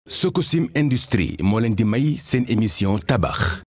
Sococim Industrie moo leen di may seen émission tabax.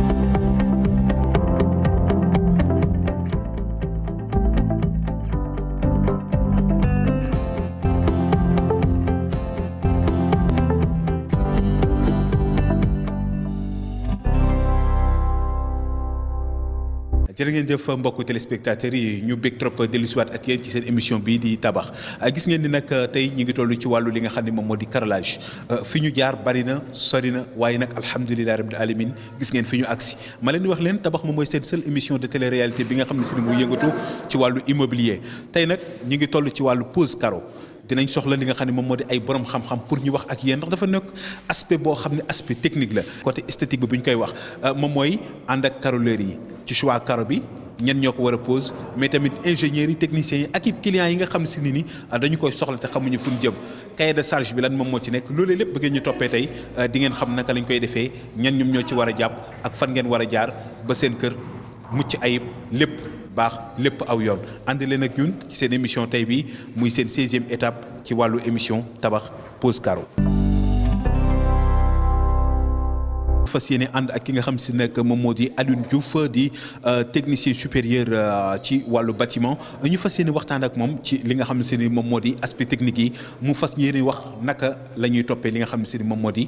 jërë ngeen jëf mbokku téléspectateurs yi ñu bég trop dellusiwaat ak yéen ci seen émission bii di tabax gis ngeen ni nag tey ñi ngi toll ci wàllu li nga xam ne moom moo di carrelage fi ñu jaar bari na sori na waaye nag alhamdulilah rabbil alamin gis ngeen fi ñu agsi ma leen di wax leen tabax moom mooy seen seule émission de télé-réalité bi nga xam ne si ni muy yëngatu ci wàllu immobilier tey nag ñi ngi toll ci wàllu pose carreau dinañ soxla li nga xam ne moom moo di ay borom xam-xam pour ñu wax ak yéen ndax dafa nekk aspect boo xam ne aspect technique la côté esthétique bi bu ñu koy wax moom mooy ànd ak carreleurs yi ci choix carreau bi ñen ñoo ko war a pose mais tamit ingénieurs yi techniciens yi ak it clients yi nga xam si ni dañu koy soxla te xamuñu fu ñu jëm cahier de charge bi lan moom moo ci nekk loolee lépp bëgg ñu toppee tey di ngeen xam naka lañ koy defee ñan ñoom ñoo ci war a jàpp ak fan ngeen war a jaar ba seen kër mucc ayib lépp baax lépp aw yoon ànd leen ak ñun ci seen émission tey bi muy seen 16e étape ci wàllu émission tabax pose carreau. fas yéene ànd ak ki nga xam si nekk moom moo di Alioune Diouf di technicien supérieur ci wàllu bâtiment ñu fas yéene waxtaan ak moom ci li nga xam si ni moom moo di aspect technique yi mu fas yéene wax naka la ñuy toppee li nga xam si ni moom moo di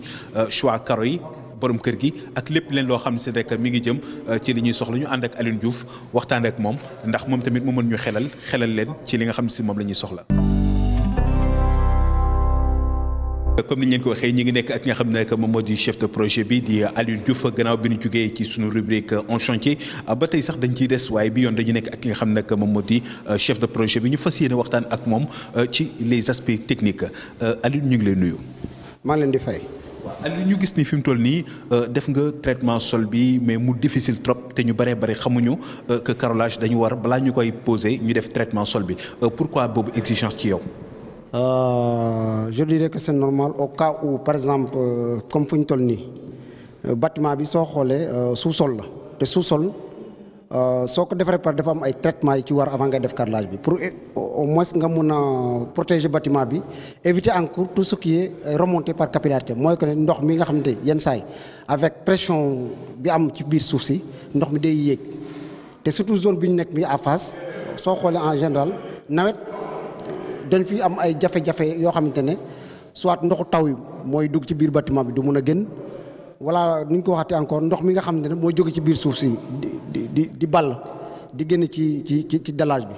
choix carreau yi borom kër gi ak lépp leen loo xam si rek mi ngi jëm ci li ñuy soxla ñu ànd ak Alioune Diouf waxtaan ak moom ndax moom tamit mu mën ñu xelal leen ci li nga xam si moom la ñuy soxla. comme ni ñu leen ko waxee ñi ngi nekk ak nga xam ne moom moo di chef de projet bi di Alioune Diouf gannaaw bi ñu jógee ci sunu rubrique en chantier ba tey sax dañ ciy des waaye bi yoon dañu nekk ak ki nga xam ne moom moo di chef de projet bi ñu fas yéene waxtaan ak moom ci les aspects techniques Alioune ñu ngi lay nuyu. maa ngi leen di fay. waaw Alioune ñu gis ni fi mu toll nii def nga traitement sol bi mais mu difficile trop te ñu bëree bëri xamuñu que carrelage dañu war balaa ñu koy poser ñu def traitement sol bi pourquoi boobu exigence ci yow. Je dirais que c'est normal au cas où par exemple comme fu ñu toll nii bâtiment bi soo xoolee sous-sol la te sous-sol soo ko defaree par dafa am ay traitements yi ci war avant ngay def carrelage bi pour au moins nga mun a protéger bâtiment bi éviter encore tout ce qui est remonté par capillarité mooy que ne ndox mi nga xam ne yenn saay avec pression bi am ci biir suuf si ndox mi day yéeg te surtout zone bi ñu nekk bi à face soo xoolee en général nawet. dañ fi am ay jafe-jafe yoo xamante ne soit ndoxu taw yi mooy dugg ci biir bâtiment bi du mun a génn wala nu ñu ko waxatee encore ndox mi nga xamante ne mooy jóge ci biir suuf si di ball di génn ci dallage bi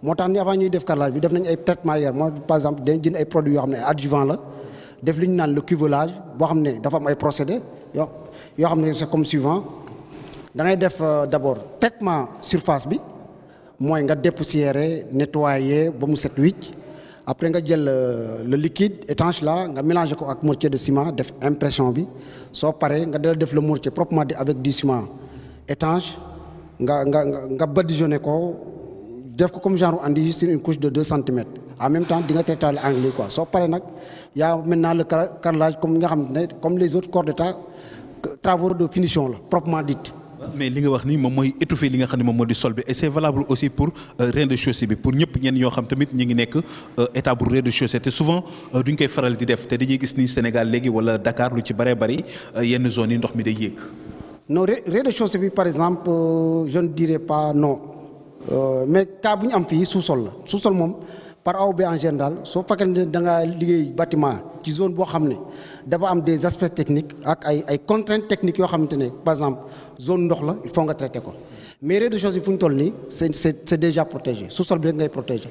moo tax ni avant ñuy def carrelage bi def nañ ay traitement hier mooy par exemple dañ jënd ay produits yoo xam ne ay adjuvant la def li ñu naan le cuvelage boo xam ne dafa am ay procédés yoo xam ne c'est comme suivant da ngay def d'abord traitement surface bi mooy nga dépoussiérer nettoyer ba mu set wicc après nga jël le liquide étanche là nga mélanger ko ak mortier de ciment def impression bi soo paree nga dal def le mortier proprement dit avec du ciment étanche nga badigeonner ko def ko comme genre andi sur une couche de 2 centimètres en même temps di nga traiter l'angle quoi soo paree nag y a maintenant le carrelage comme nga xam ne comme les autres corps d'état travaux de finition la proprement dit. mais li nga wax ni moom mooy étouffer li nga xam ne moom moo di sol bi et c'est valable aussi pour rez-de-chaussée bi pour ñëpp ñenn ñoo xam tamit ñi ngi nekk état bu rez-de-chaussée te souvent duñ koy faral di def te dañuy gis ni Sénégal léegi wala Dakar lu ci bëree bëri yenn zones yi ndox mi day yéeg. non rez-de-chaussée bi par exemple je ne dirais pas non mais cas bu ñu am fii sous-sol la sous-sol moom par A ou B en général soo fekkee ne da nga liggéey bâtiment ci zone boo xam ne dafa am des aspects techniques ak ay contraintes techniques yoo xamante ne par exemple zone ndox la il faut nga traiter ko mais rez-de-chaussée fu ñu toll nii c'est déjà protégé sous-sol bi rek ngay protégé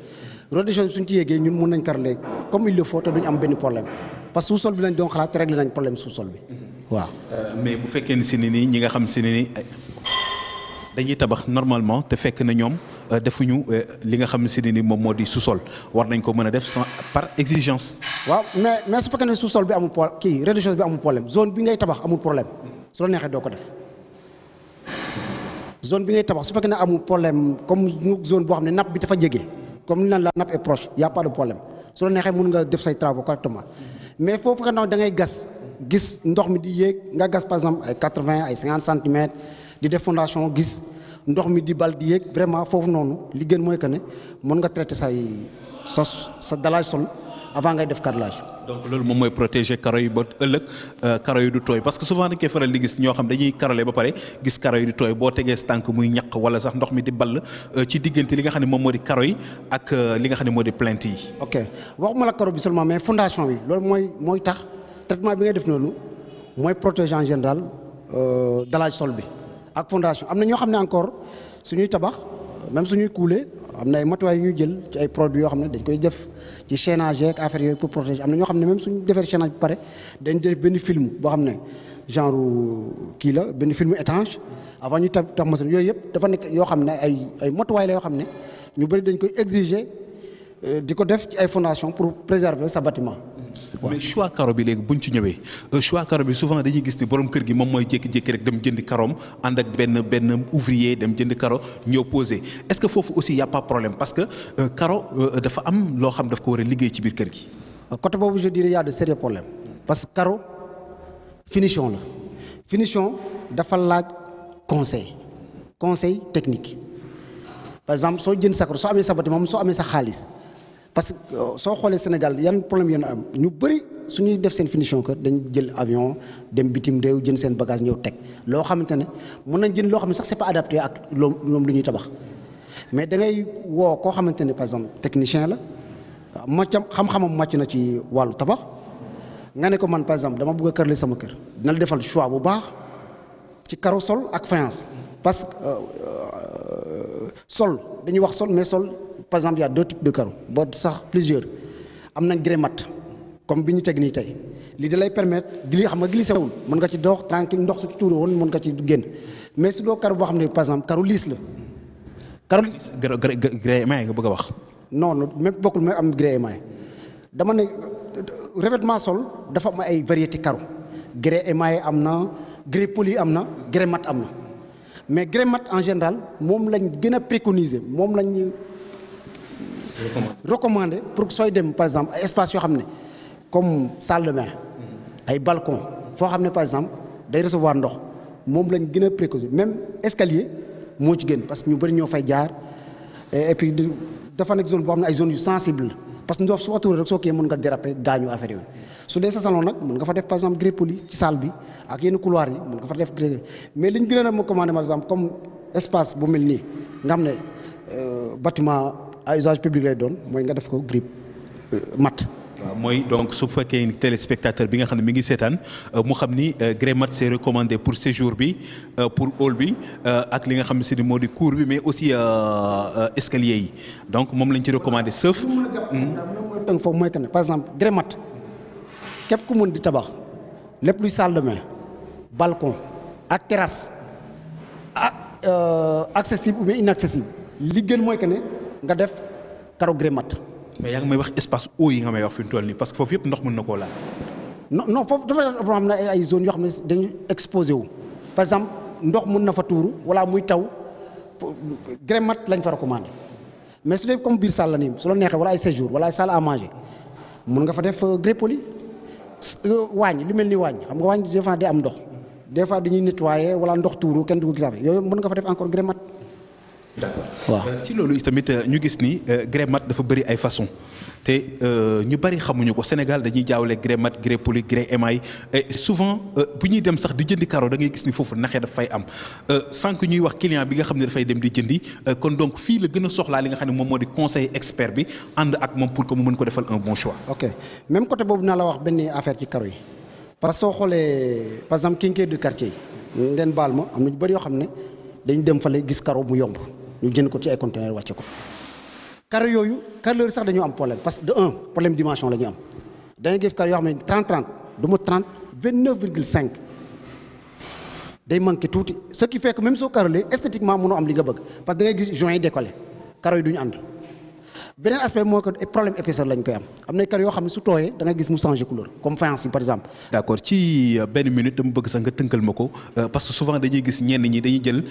rez-de-chaussée bi suñu ci yéegee ñun mun nañ carreler comme il le faut te duñu am benn problème parce que sous-sol bi lañ doon xalaat te réglé nañ problème sous-sol bi waaw. mais bu fekkee ne si ni nii ñi nga xam si ni nii dañuy tabax normalement te fekk na ñoom defuñu li nga xam si ni moom moo di sous-sol war nañ ko mën a def sans par exigence. waaw mais su fekkee ne sous-sol bi amul rez-de-chaussée bi amul problème zone bi ngay tabax amul problème su la neexee doo ko def zone bi ngay tabax su fekkee ne amul problème comme zone boo xam ne nappe bi dafa jege comme ni naan la nappe est proche y a pas de problème su la neexee mën nga def say travaux correctement mais foofu que da ngay gas gis ndox mi di yéeg nga gas par exemple ay 80 ay 50 centimètres. di def fondation gis ndox mi di bal di yéeg vraiment foofu noonu li gën mooy que ne mën nga traiter sa dallage sol avant ngay def carrelage. donc loolu moom mooy protéger karo yi ba ëllëg karo yi du tooy parce que souvent dañ koy faral di gis ñoo xam dañuy karole ba pare gis karo yi du tooy boo tegee sa tànk muy ñaq wala sax ndox mi di ball ci diggante li nga xam ne moom moo di karo yi ak li nga xam ne moo di plainte yi. ok waxuma la karo bi seulement mais fondation bi loolu mooy tax traitement bi ngay def noonu mooy protéger en général dallage sol bi ak fondation am na ñoo xam ne encore suñuy tabax même suñuy kuule am na ay matuwaay yu ñuy jël ci ay produits yoo xam ne dañ koy def ci chaînage ak affaire yooyu pour protéger am na ñoo xam ne même suñu defee chaînage bi pare dañ def benn film boo xam ne genre kii la benn film étanche avant ñu tax machine yooyu yëpp dafa nekk yoo xam ne ay matuwaay la yoo xam ne ñu bëri dañ koy exiger di ko def ci ay fondation pour préserver sa bâtiment. mais choix karo bi léegi buñ ci ñëwee choix karo bi souvent dañuy gis ni borom kër gi moom mooy jékki-jékki rek dem jëndi karoom ànd ak benn ouvrier dem jëndi karo ñëw posé est-ce que foofu aussi y a pas problème parce que karo dafa am loo xam daf ko war a liggéey ci biir kër gi. côté boobu je dirais y a de sérieux problèmes parce que karo finition la finition dafa laaj conseil technique par exemple soo jënd sa karo soo amee sa bâtiment moom soo amee sa xaalis. parce que soo xoolee Sénégal yan problème yoon am ñu bëri suñuy def seen finition que dañ jël avion dem bitim réew jën seen bagage ñëw teg loo xamante ne mën nañ jënd loo xam ne sax c'est pas adapté ak loom lu ñuy tabax mais da ngay woo koo xamante ne par exemple technicien la xam-xamam màcc na ci wàllu tabax nga ne ko man par exemple dama bëgg a kërle sama kër dina la defal choix bu baax ci carreau sol ak faïence parce que sol dañuy wax sol mais sol par exemple il y a 2 types de carreaux ba sax plusieurs am nañ grès mat comme bi ñu teg nii tey lii da lay permettre xam nga glissé wul mën nga ci dox tranquille ndox su tuuru woon mën nga ci génn mais su doo carreau boo xam ne par exemple carreau lisse la. carreau grès émaillé nga bëgg a wax. non non même bokkul mais am grès émaillé dama ne revêtement sol dafa am ay variété carreau grès émaillé am na grès poli am na grès mat am na mais grès mat en général moom lañ gën a préconiser moom lañ. recommandé pour sooy dem par exemple ay espace yoo xam ne comme salle de bain ay balcon foo xam ne par exemple day recevoir ndox moom lañ gën a préconiser même escalier moo ci gën parce que ñu bëri ñoo fay jaar et puis dafa nekk zone boo xam ne ay zones yu sensible la parce que ndox su waxtu rek soo kii mën nga déraper gaañu affaire yooyu su dee sa salon nag mën nga fa def par exemple grès poli ci salle bi ak yenn couloir yi mën nga fa def grès mais li ñu gën a recommandé par exemple comme espace bu mel nii nga xam ne bâtiment à usage public lay doon mooy nga def ko grès mat. waaw mooy donc su fekkee téléspectateur bi nga xam ne mi ngi seetaan mu xam ni grès mat c'est recommandé pour séjour bi pour hall bi ak li nga xam ne si ni moo di cour bi mais aussi escalier yi donc moom lañ ci recommandé sauf. tënk foofu mooy que ne par exemple grès mat képp ku mën di tabax lépp luy salle de bain balcon ak terrasse accessible ou bien inaccessible li gën mooy que ne nga def carreau grès mat. mais yaa ngi may wax espace eau yi nga may wax fi mu toll nii parce que foofu yëpp ndox mën na koo laal. non foofu dafa am na ay zones yoo xam ne dañuy exposé wu par exemple ndox mën na fa tuuru wala muy taw grès mat lañ fa recommandé mais su dee comme biir salle la nii su la neexee wala ay séjour wala ay salle à manger mën nga fa def grès poli waañ lu mel ni waañ xam nga waañ des fois day am ndox des fois dañuy nettoyer wala ndox tuuru kenn du ko gis yooyu mën nga fa def encore grès mat. d'accord waaw ci loolu tamit ñu gis ni grès mat dafa bëri ay façon te ñu bëri xamuñu ko Sénégal dañuy jaawale grès mat grès poli grès émail et souvent bu ñuy dem sax di jëndi carreau da ngay gis ni foofu naxee daf fay am sànq ñuy wax client bi nga xam ne dafay dem di jëndi kon donc fii la gën a soxlaa li nga xam ne moom moo di conseil expert bi ànd ak moom pour que mu mën ko defal un bon choix. ok même côté boobu naa la wax benn affaire ci carreau yi parce que soo xoolee par exemple quincaillerie de quartier yi ngeen baal ma am na ñu bëri yoo xam ne dañu dem fale gis carreau mu yomb. ñu jënd ko ci ay conteneur wàcce ko carreau yooyu carreleurs sax dañoo am problème parce que de un problème dimension la ñu am da ngay gis carreau yoo xam ne 30 du ma 30 29,5 day manqué tuuti ce qui fait que même soo carrelé esthétiquement mënoo am li nga bëgg parce que da ngay gis joint yi décollé carreau yi du ñu ànd beneen aspect mooy que problème épaisseur lañ koy am na carreau yoo xam ne su tooyee da ngay gis mu changer couleur comme faïence yi par exemple. d'accord ci benn minute dama bëgg sax nga tënkal ma ko parce que souvent dañuy gis ñenn ñi dañuy jël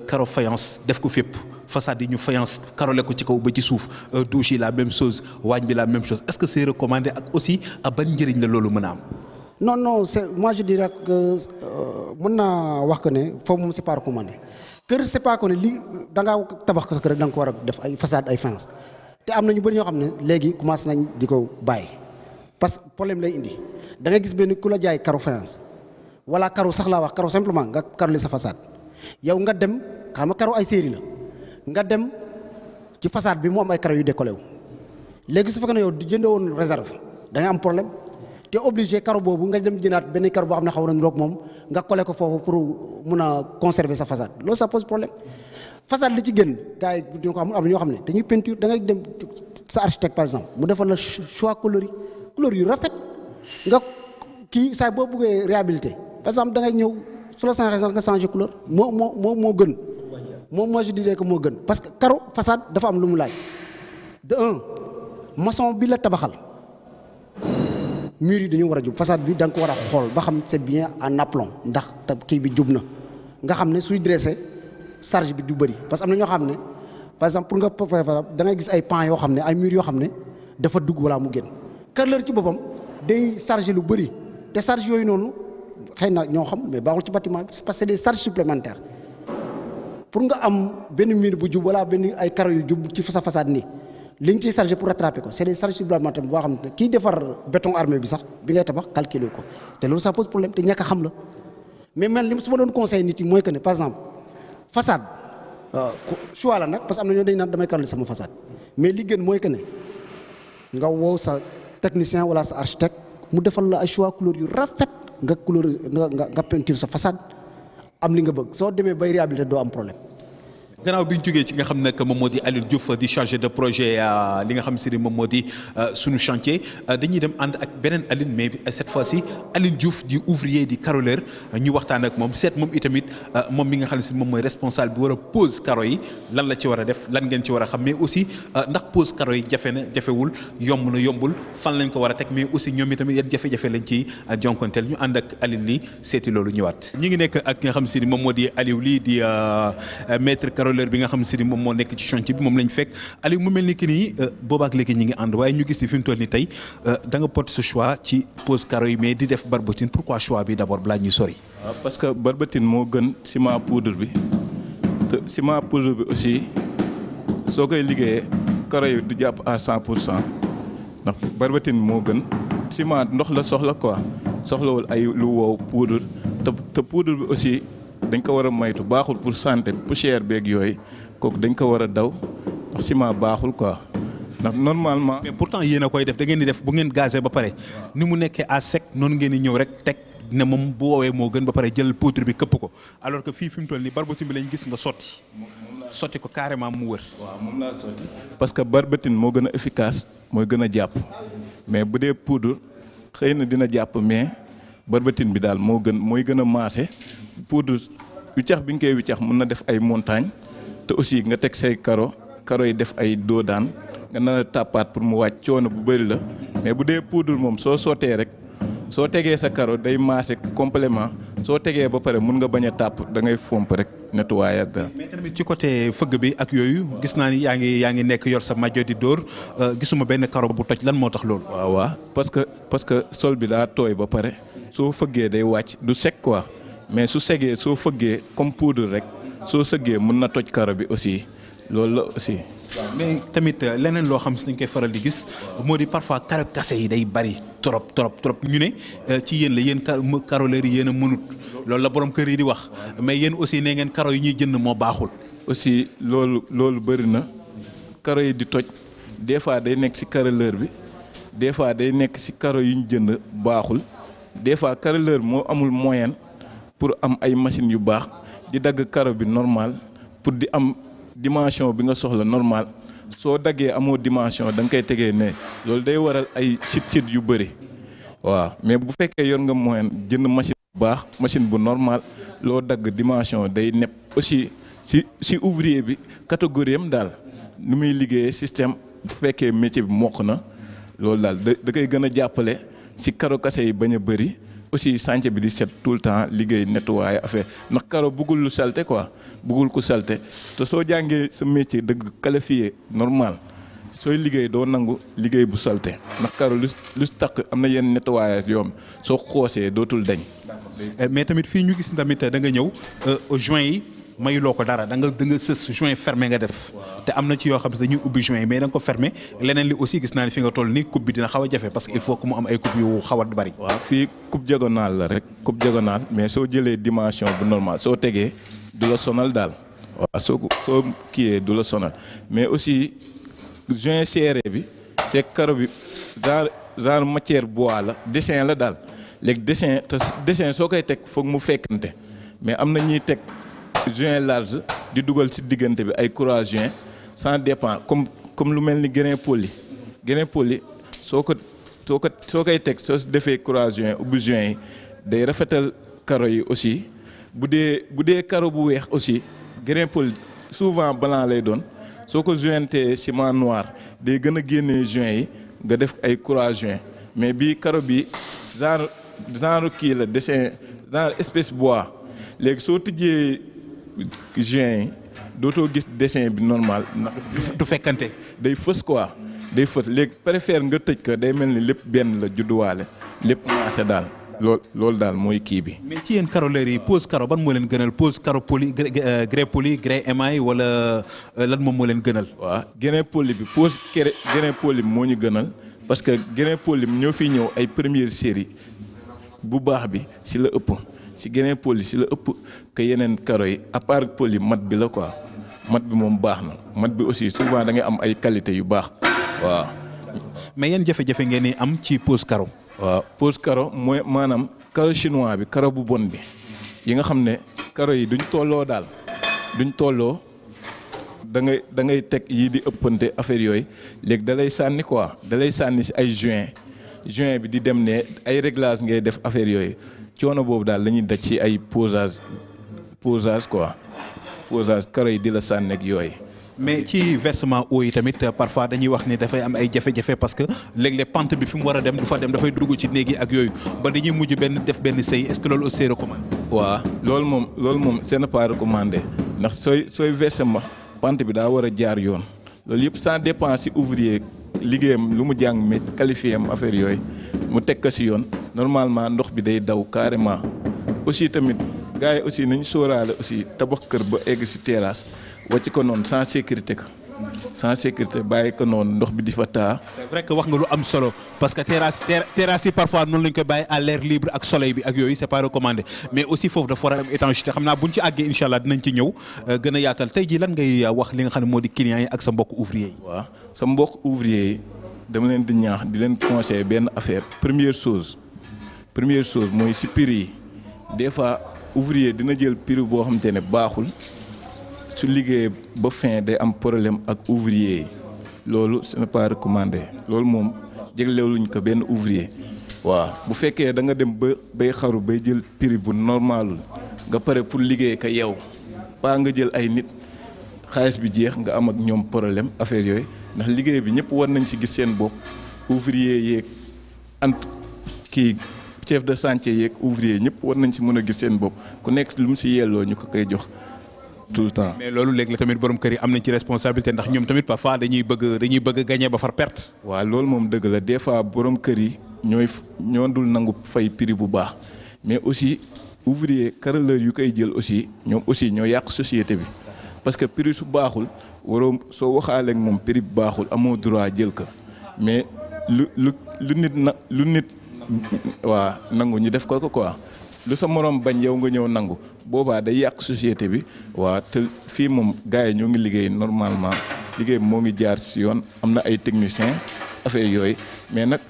carreau faïence def ko fépp façade yi ñu faïence carrelé ko ci kaw ba ci suuf douche yi la même chose waañ bi la même chose est-ce que c'est recommandé ak aussi ban njëriñ la loolu mën a am. non c'est moi je dirais que mën naa wax que ne foofu moom c'est pas recommandé kër c'est pas que ne li da ngaa tabax ko rek da nga ko war a def ay façade ay faïence te am na ñu bëri ñoo xam ne léegi commencé nañ di ko bàyyi. parce que problème lay indi da ngay gis benn ku la jaay carreau faïence wala carreau sax laa wax carreau simplement nga carrelé sa façade yow nga dem xam nga carreau ay série la nga dem ci façade bi mu am ay carreau yu décollé wu léegi su fekkee ne yow di jëndee woon réserve da nga am problème te obligé carreau boobu nga dem jënaat benn carreau boo xam ne xaw na roog moom nga collé ko foofu pour mun a conserver sa façade loolu ça pose problème façade li ci gën gars yi ñoo ko am na ñoo xam ne dañuy peinture da ngay dem sa architecte par exemple mu defal la choix couleur yu rafet nga kii saa boo bëggee réhabilité par exemple da ngay ñëw su la changé nga changé couleur moo gën moi je dirais que moo gën parce que carreau façade dafa am lu mu laaj de un maçon bi la tabaxal mur yi dañu war a jub façade bi da nga ko war a xool ba xam c'est bien en aplomb ndax kii bi jub na nga xam ne suy dressé charge bi du bëri parce que am na ñoo xam ne par exemple pour nga da ngay gis ay pans yoo xam ne ay murs yoo xam ne dafa dugg wala mu génn carreleur ci boppam day chargé lu bëri te charge yooyu noonu xëy na ñoo xam mais baaxul ci bâtiment bi parce que c'est des charges supplémentaires pour nga am benn mur bu jub wala benn ay carreaux yu jub ci sa façade nii li ñu ciy chargé pour rattraper ko c'est des charges supplémentaires boo xam ne kii defar béton armé bi sax bi ngay tabax calculer ko te loolu ça pose problème te ñàkk a xam la mais man li su ma doon conseil nit yi mooy que ne par exemple façade choix la nag parce que am na ñoo dañ naan damay carreler sama façade mais li gën mooy que ne nga woo sa technicien wala sa architecte mu defal la ay choix couleur yu rafet nga couleur nga peinture sa façade am li nga bëgg soo demee bay réhabilité doo am problème. gannaaw bi ñu jógee ci nga xam ne moom moo di Aliou Diouf di chargé de projet li nga xam si ni moom moo di sunu chantier dañuy dem ànd ak beneen Aline mais cette fois-ci Aliou Diouf di ouvrier di carreleur ñu waxtaan ak moom seet moom itamit moom mi nga xam ne si moom mooy responsable bi war a pose carreau yi lan la ci war a def lan ngeen ci war a xam mais aussi ndax pose carreau yi jafe na jafewul yomb na yombul fan lañ ko war a teg mais aussi ñoom itamit yan jafe-jafe lañ ci jonkonteel ñu ànd ak Aline lii seeti loolu ñëwaat. ñi ngi nekk ak nga xam si ni moom moo di Aliou lii di maître carreleur bi nga xam si ni moom moo nekk ci chantier bi moom lañ fekk Aliou mu mel ni que ni boobaak léegi ñi ngi ànd waaye ñu gis ni fi mu toll ni tey da nga porte ce choix ci pose carreau yi mais di def barbotine pourquoi choix bi d'abord balaa ñuy sori. waaw parce que barbotine moo gën ciment poudre bi te ciment poudre bi aussi soo koy liggéeyee carreau yi du jàpp à 100% ndax barbotine moo gën ciment ndox la soxla quoi soxlawul ay lu wow poudre te poudre bi aussi. dañ ko war a moytu baaxul pour santé poussière beeg yooyu kooku dañ ko war a daw ndax ciment baaxul quoi ndax normalement. mais pourtant yéen a koy def da ngeen di def bu ngeen gazé ba pare ni mu nekkee à sec noonu ngeen di ñëw rek teg ne moom bu woowee moo gën ba pare jël poudre bi këpp ko alors que fii fi mu toll nii barbotine bi lañ gis nga sotti ko carrément mu wër. waaw moom laa sotti. parce que barbotine moo gën a efficace mooy gën a jàpp mais bu dee poudre xëy na dina jàpp mais barbotine bi daal mooy gën a maase. poudre wiccax bi nga koy wiccax mën na def ay montagne te aussi nga teg say carreau yi def ay doodaan nga nar a tàppaat pour mu wàcc coono bu bëri la mais bu dee poudre moom soo sottee rek soo tegee sa carreau day maase complément soo tegee ba pare mun nga bañ a tàpp da ngay fomp rek nettoyer da mais tamit ci côté fëgg bi ak yooyu gis naa ni yaa ngi nekk yor sa majo di dóor gisuma benn carreau bu toj lan moo tax loolu. waaw parce que sol bi daa tooy ba pare soo fëggee day wàcc du sec quoi. mais su segee soo fëggee comme poudre rek soo sëggee mën na toj carreau bi aussi loolu la aussi. mais tamit leneen loo xam si dañ koy faral di gis moo di parfois carreau cassé yi day bari trop ñu ne ci yéen la yéen carreleurs yi yéen a mënut loolu la borom kër yi di wax mais yéen aussi nee ngeen carreau yi ñuy jënd moo baaxul. aussi loolu bëri na carreau yi di toj des fois day nekk ci carreleur bi des fois day nekk ci carreau yi ñu jënd baaxul des fois carreleur moo amul moyen. pour am ay machines yu baax di dagg carreau bi normal pour di am dimension bi nga soxla normal soo daggee amoo dimension da nga koy tegee ne loolu day waral ay sit yu bëri waaw mais bu fekkee yor nga moyen jënd machine bu baax machine bu normal loo dagg dimension day nepp aussi si ouvrier bi catégorie am daal nu muy liggéeyee système bu fekkee métier bi mokk na loolu daal da koy gën a jàppale si carreau cassé yi bañ a bëri. aussi chantier bi di set tout le temps liggéey nettoyer affaire ndax carreau bëggul lu salte quoi bëggul ku salte te soo jàngee sa métier dëgg qualifié normal sooy liggéey doo nangu liggéey bu salte ndax carreau lu takk am na yenn nettoyage yoom soo xoosee dootul dañ. mais tamit fii ñu gis tamit da nga ñëw joint yi mayuloo ko dara da nga sës joint fermé nga def. te am na ci yoo xam ne dañuy ubbi joint mais da nga ko fermé leneen li aussi gis naa ne fi nga toll nii coupe bi dina xaw a jafe parce que il faut que mu am ay coupe yu xaw a bari. waaw fii coupe diagonale la rek coupe diagonale mais soo jëlee dimension bu normal soo tegee du la sonal daal waaw soo kiiyee du la sonal mais aussi joint serré bi c'est carreau bi genre matière bois la dessin la daal léegi dessin soo koy teg foog mu fekkante mais am na ñuy teg joint large di dugal ci diggante bi ay croix joint ça dépend comme lu mel ni grain poli soo koy teg soo defee croix joint ubbi joint yi day rafetal carreau yi aussi bu dee carreau bu weex aussi grain poli souvent blanc lay doon soo ko jointé ciment noir day gën a génnee joint yi nga def ay croix joint mais bii carreau bi genre kii la dessin genre espèce bois léegi soo tijjee joint yi dootoo gis dessin bi normal ndax du fekkante day fës quoi day fës léegi préfère nga tëj ko day mel ni lépp benn la judduwaale lépp maase daal loolu daal mooy kii bi. mais ci yéen carreleurs yi pose carreau ban moo leen gënal pose carreau poli grès poli grès émail wala lan moom moo leen gënal. waaw grain poli bi pose grain poli bi moo ñu gënal parce que grain poli bi ñoo fiy ñëw ay première série bu baax bi si la ëpp si grain poli si la ëpp que yeneen carreau yi à part poli mat bi la quoi mat bi moom baax na mat bi aussi souvent da ngay am ay qualité yu baax waaw. mais yan jafe-jafe ngeen ni am ci pose carreau. waaw pose carreau mooy maanaam carreau chinois bi carreau bu bon bi yi nga xam ne carreau yi duñ tolloo daal duñ tolloo da ngay teg yii di ëppante affaire yooyu léegi da lay sànni quoi da lay sànni si ay joint bi di dem ne ay réglage ngay def affaire yooyu coono boobu daal la ñuy daj ci ay posage quoi posage carreau yi di la sànni ak yooyu. mais ci versement eau yi tamit parfois dañuy wax ni dafay am ay jafe-jafe parce que léeg-léeg pente bi fi mu war a dem du fa dem dafay dugg ci néeg yi ak yooyu ba dañuy mujj def benn sëy est-ce que loolu aussi recommandé. waaw loolu moom c'est pas recommandé ndax sooy versement pente bi daa war a jaar yoon loolu yëpp ça dépend si ouvrier liggéeyam lu mu jàng mais qualifié am affaire yooyu mu teg ko si yoon normalement ndox bi day daw carrément aussi tamit gars yi aussi nañu sóoraale aussi tabax kër ba egg si terrasse. wàcc ko noonu sans sécurité bàyyi ko noonu ndox bi di fa taa. c'est vrai que wax nga lu am solo parce que terrasse yi parfois noonu lañ koy bàyyi à l'air libre ak soleil bi ak yooyu c'est pas recommandé mais aussi foofu dafa war a am étanchéité xam naa buñ ci àggee incha allah dinañ ci ñëw gën a yaatal tey jii lan ngay wax li nga xam ne moo di clients yi ak sa mbokk ouvrier yi. waaw sa mbokk ouvrier yi dama leen di ñaax di leen conseiller benn affaire première chose mooy si prix yi des fois ouvrier dina jël prix boo xamante ne baaxul. su liggéey ba fin day am problème ak ouvrier yi loolu ce n'est pas recommandé loolu moom jégleewuñ ko benn ouvrier waaw bu fekkee da nga dem ba bay xaru bay jël prix bu normalul nga pare pour liggéey ka yow pas nga jël ay nit xaalis bi jeex nga am ak ñoom problème affaire yooyu ndax liggéey bi ñëpp war nañ ci gis seen bopp ouvrier yeeg chef de chantier yeeg ouvrier ñëpp war nañ ci mën a gis seen bopp ku nekk lu mu ci yelloo ñu ko koy jox tout le temps. mais loolu léegi la tamit borom kër yi am nañ ci responsabilité ndax ñoom tamit parfois dañuy bëgg gagner ba far perte. waaw loolu moom dëgg la des fois borom kër yi ñoo dul nangu fay prix bu baax mais aussi ouvrier carreleur yu koy jël aussi ñoom aussi ñoo yàq société bi parce que prix su baaxul waroo soo waxaaleeg moom prix bu baaxul amoo droit jël ko mais lu nit waa nangu ñu def ko quoi. lu sa morom bañ yow nga ñëw nangu boobaa day yàq société bi waa te fii moom gars yi ñoo ngi liggéey normalement liggéey moo ngi jaar ci yoon am na ay techniciens affaire yooyu mais nag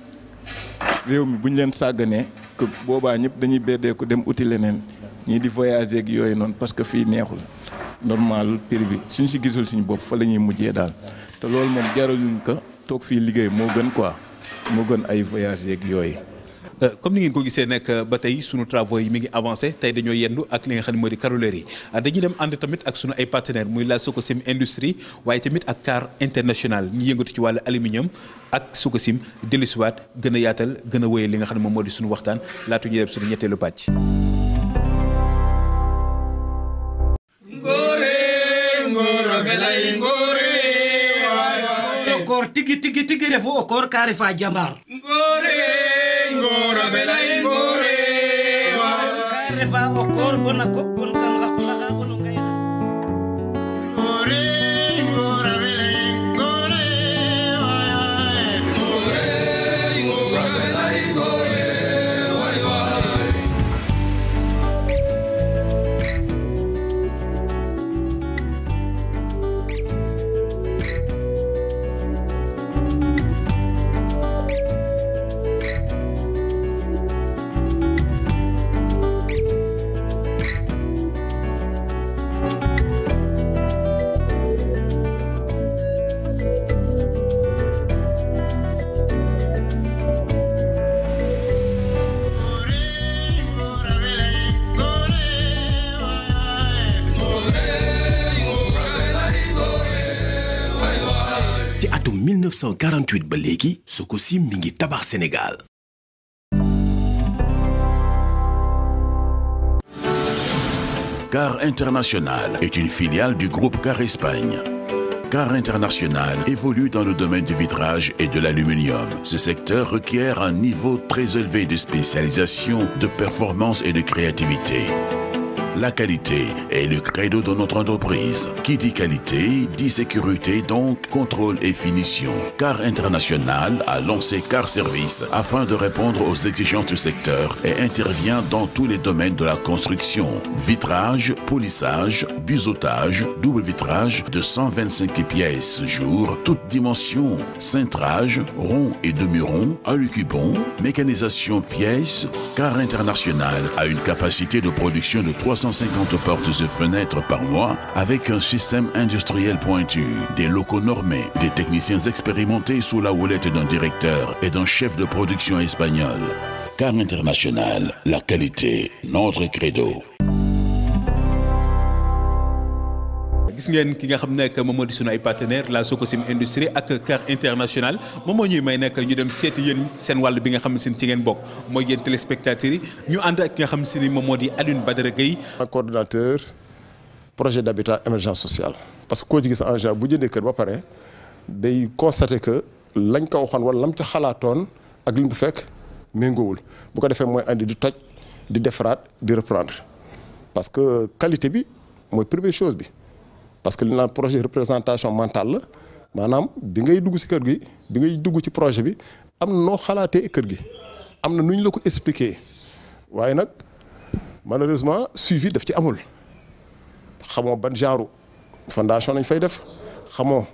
réew mi bu ñu leen sàgganee que boobaa ñëpp dañuy beddeeku dem uti leneen ñii di voyager ak yooyu noonu parce que fii neexul normal prix bi suñ si gisul suñu bopp fa la ñuy mujjee daal te loolu moom jaraluñ ko toog fii liggéey moo gën quoi moo gën ay voyager ak yooyu. comme ni ngeen ko gisee nag ba tey sunu travaux yi mi ngi avancé tey dañoo yendu ak li nga xam ne moo di carreleurs yi dañuy dem ànd tamit ak sunu ay partenaires muy la Sococim industrie waaye tamit ak car international ñu yëngatu ci wàllu aluminium ak Sococim dellusiwaat gën a yaatal gën a wéyal li nga xam ne moom moo di sunu waxtaan laatu ñuy dem sunu ñetteelu pàcc. koor tigi refu o koor ka refa jambar ngora belay ngore ka refa o koor bona ko bon kan xa qola xa bono ngayna 1948 ba léegi Sococim mi ngi tabax Sénégal. Car International est une filiale du groupe Car Espagne. Car International évolue dans le domaine du vitrage et de l'aluminium. Ce secteur requiert un niveau très élevé de spécialisation, de performance et de créativité. La qualité est le credo de notre entreprise. Qui dit qualité, dit sécurité, donc contrôle et finition. Car International a lancé Car Service afin de répondre aux exigences du secteur et intervient dans tous les domaines de la construction. Vitrage, polissage, biseautage, double vitrage de 125 pièces jour, toutes dimensions, cintrage, rond et demi-rond, alucubon, mécanisation pièces. Car International a une capacité de production de 350 portes et fenêtres par mois avec un système industriel pointu, des locaux normés, des techniciens expérimentés sous la houlette d'un directeur et d'un chef de production espagnol. Car International, la qualité, notre credo. gis ngeen ki nga xam ne moom moo di sunu ay partenaires la Sococim Industrie ak Car International moom moo ñuy may nag ñu dem seeti yéen seen wàll bi nga xam ne ci ngeen bokk mooy yéen téléspectateurs yi ñu ànd ak ki nga xam ne moom moo di Alioune Badara Gueye. coordonnateur projet d'habitat émergence sociale. parce que koo ci gis en général bu jëndee kër ba pare day constater que lañ ko waxoon wala lam ca xalaatoon ak li mu fekk méngoowul bu ko defee mooy andi di toj di defaraat di reprendre parce que qualité bi mooy première chose bi. parce que li naan projet représentation mentale la maanaam bi ngay dugg ci kër gi bi ngay dugg ci projet bi am na noo xalaatee kër gi am na nu ñu la ko expliquer waaye nag malheureusement suivi daf ci amul xamoo ban genre fondation lañ fay def xamoo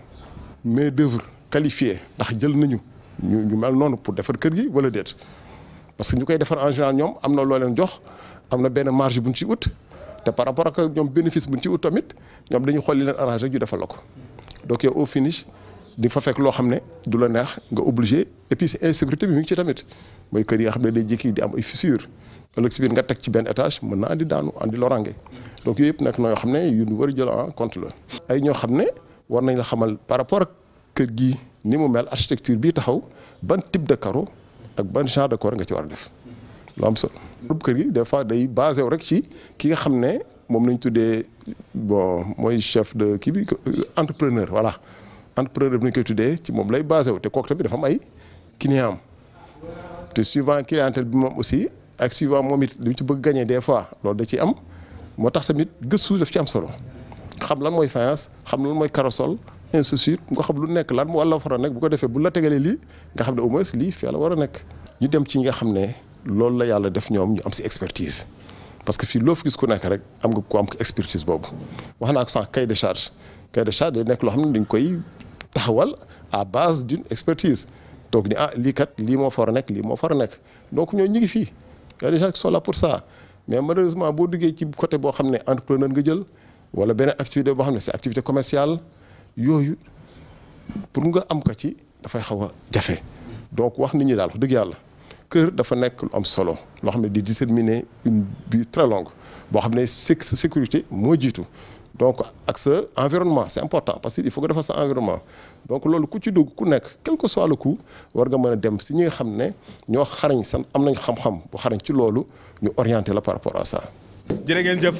main d'œuvre qualifiée ndax jël nañu ñu mel noonu pour defar kër gi wala déet parce que ñu koy defar en général ñoom am na loo leen jox am na benn marge bu ñu ci ut. te par rapport ak ñoom bénéfice bu ñu ci ut tamit ñoom dañuy xool li leen arrangé rek ñu defal la ko donc yow au finish di fa fekk loo xam ne du la neex nga obligé et puis insécurité bi mi ngi ci tamit mooy kër yi nga xam ne day jékki di am ay fissures ëllëg si biir nga teg ci benn étage mën na andi daanu andi lorange donc yooyu yëpp nekk na yoo xam ne yu ñu war a jël en compte la. ay ñoo xam ne war nañ la xamal par rapport ak kër gi ni mu mel architecture bii taxaw ban type de carreau ak ban genre de corps nga ci war a def. lu am solo kër gi des fois day basé wu rek ci ki nga xam ne moom lañ tuddee bon mooy chef de kii bi entrepreneur voilà entrepreneur bi nañ koy tuddee ci moom lay basé wu te kooku tamit dafa am ay client am te suivant clientèle bi moom aussi ak suivant moom it li mu ci bëgg gagner des fois loolu da ciy am moo tax tamit gëstu daf ci am solo xam lan mooy faïence xam lan mooy caro-sol ainsi de suite nga xam lu nekk lan mu wàlla war a nekk bu ko defee bu la tegalee lii nga xam ne au moins lii fii la war a nekk ñu dem ci ñi nga xam ne loolu la yàlla def ñoom ñu am ci expertise parce que fii loo fi gis ku nekk rek am nga ko am expertise boobu wax naa ko sànq cahier de charge day nekk loo xam ne dañ koy taxawal à base d'une expertise donc ni lii kat lii moo fa war a nekk lii moo fa war a nekk donc ñoo ñi ngi fii y a des gens qui sont là pour ça mais malheureusement boo duggee ci côté boo xam ne entrepreneur nga jël wala beneen activité boo xam ne c'est activité commerciale yooyu pour nga am ko ci dafay xaw a jafe donc wax nit ñi daal wax dëgg yàlla kër dafa nekk lu am solo loo xam ne di déterminer une vie très longue boo xam ne sécurité moo jiitu donc ak sa environnement c'est important parce que il faut nga defar sa environnement donc loolu ku ci dugg ku nekk quel que soit le coup war nga mën a dem si ñi nga xam ne ñoo xarañ san am nañ xam-xam bu xarañ ci loolu ñu orienté la par rapport à ça. jërë ngeen jëf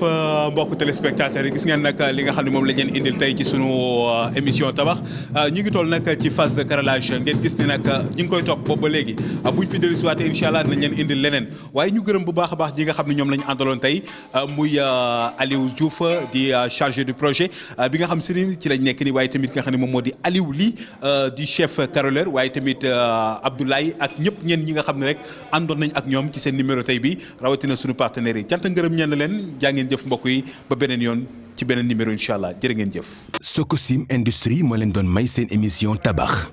mbokku téléspectateurs yi gis ngeen nag li nga xam ne moom la leen indil tey ci sunu émission tabax ñu ngi toll nag ci phase de carrelage ngeen gis ni nag ñi ngi koy topp boobu ba léegi buñ fi dellusiwaatee incha allah dinañ leen indil leneen waaye ñu gërëm bu baax a baax ñi nga xam ne ñoom la ñu àndaloon tey muy Aliou Diouf di chargé du projet bi nga xam si ni ci lañ nekk ni waaye tamit ki nga xam ne moom moo di Aliou Ly di chef carreleur waaye tamit Abdoulaye ak ñëpp ñeen ñi nga xam ne rek àndoon nañ ak ñoom ci seen numéro tey bi rawatina sunu partenaires yi cant ngërëm ñeen leen jaa ngeen jëf mbokk yi ba beneen yoon ci beneen numéro incha allah jërë ngeen jëf. Sococim Industrie moo leen doon may seen émission tabax.